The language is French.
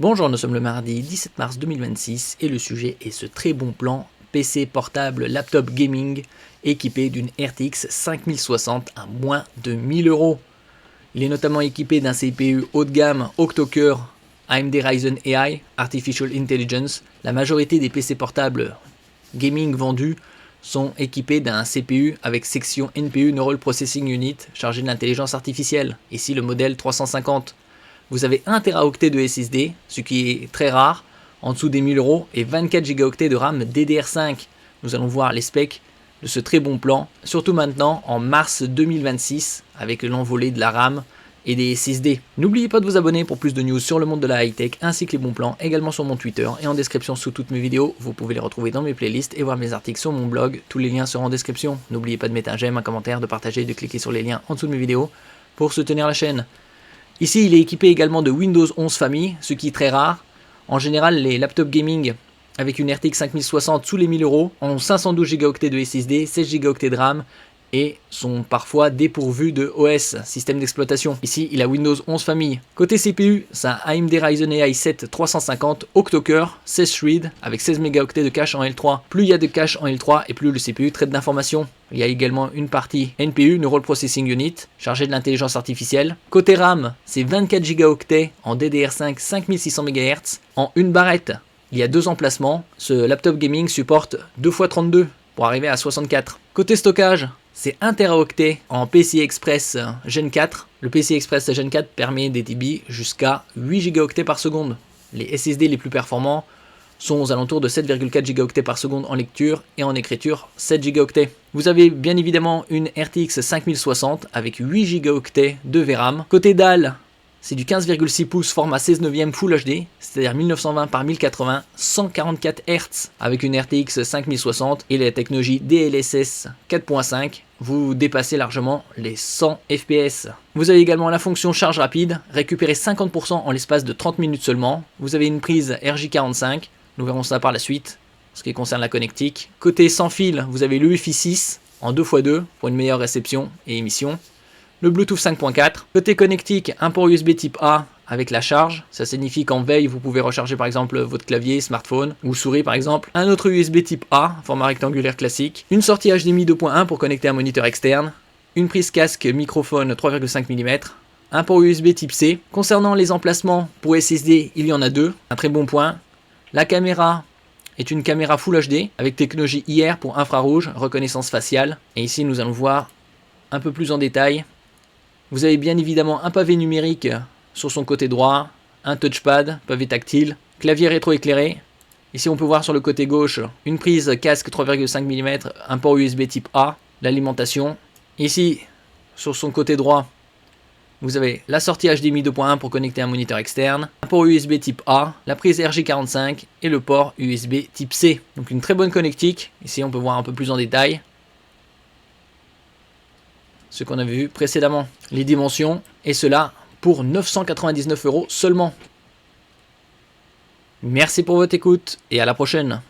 Bonjour, nous sommes le mardi 17 mars 2026 et le sujet est ce très bon plan PC portable laptop gaming équipé d'une RTX 5060 à moins de 1000 €. Il est notamment équipé d'un CPU haut de gamme octo-cœur AMD Ryzen AI Artificial Intelligence. La majorité des PC portables gaming vendus sont équipés d'un CPU avec section NPU Neural Processing Unit chargé de l'intelligence artificielle, ici le modèle 350. Vous avez 1 Teraoctet de SSD, ce qui est très rare, en dessous des 1000 €, et 24 Go de RAM DDR5. Nous allons voir les specs de ce très bon plan, surtout maintenant en mars 2026, avec l'envolée de la RAM et des SSD. N'oubliez pas de vous abonner pour plus de news sur le monde de la high-tech, ainsi que les bons plans, également sur mon Twitter et en description sous toutes mes vidéos. Vous pouvez les retrouver dans mes playlists et voir mes articles sur mon blog. Tous les liens seront en description. N'oubliez pas de mettre un j'aime, un commentaire, de partager et de cliquer sur les liens en dessous de mes vidéos pour soutenir la chaîne. Ici, il est équipé également de Windows 11 famille, ce qui est très rare. En général, les laptops gaming avec une RTX 5060 sous les 1000 € ont 512 Go de SSD, 16 Go de RAM et sont parfois dépourvus de OS, système d'exploitation. Ici, il a Windows 11 famille. Côté CPU, c'est un AMD Ryzen AI 7 350 octo-cœur, 16 threads avec 16 Mgo de cache en L3. Plus il y a de cache en L3 et plus le CPU traite d'informations. Il y a également une partie NPU, Neural Processing Unit, chargée de l'intelligence artificielle. Côté RAM, c'est 24 Go en DDR5 5600 MHz en une barrette. Il y a 2 emplacements. Ce laptop gaming supporte 2x32 pour arriver à 64. Côté stockage, c'est 1 Teraoctet en PCI Express Gen 4. Le PCI Express Gen 4 permet des débits jusqu'à 8 Go par seconde. Les SSD les plus performants sont aux alentours de 7,4 Go par seconde en lecture et en écriture 7 Go. Vous avez bien évidemment une RTX 5060 avec 8 Go de VRAM. Côté dalle, c'est du 15,6 pouces format 16/9 Full HD, c'est-à-dire 1920 par 1080, 144 Hz avec une RTX 5060 et la technologie DLSS 4.5. Vous dépassez largement les 100 FPS. Vous avez également la fonction charge rapide, récupérée 50% en l'espace de 30 minutes seulement. Vous avez une prise RJ45, nous verrons ça par la suite, en ce qui concerne la connectique. Côté sans fil, vous avez le Wi-Fi 6 en 2x2 pour une meilleure réception et émission. Le Bluetooth 5.4. Côté connectique, un port USB type A avec la charge. Ça signifie qu'en veille, vous pouvez recharger par exemple votre clavier, smartphone ou souris par exemple. Un autre USB type A, format rectangulaire classique. Une sortie HDMI 2.1 pour connecter un moniteur externe. Une prise casque microphone 3,5 mm. Un port USB type C. Concernant les emplacements pour SSD, il y en a 2. Un très bon point. La caméra est une caméra Full HD avec technologie IR pour infrarouge, reconnaissance faciale. Et ici, nous allons voir un peu plus en détail. Vous avez bien évidemment un pavé numérique sur son côté droit, un touchpad, pavé tactile, clavier rétroéclairé. Ici on peut voir sur le côté gauche une prise casque 3,5 mm, un port USB type A, l'alimentation. Ici sur son côté droit, vous avez la sortie HDMI 2.1 pour connecter un moniteur externe, un port USB type A, la prise RJ45 et le port USB type C. Donc une très bonne connectique. Ici on peut voir un peu plus en détail ce qu'on avait vu précédemment, les dimensions, et cela pour 999 € seulement. Merci pour votre écoute et à la prochaine.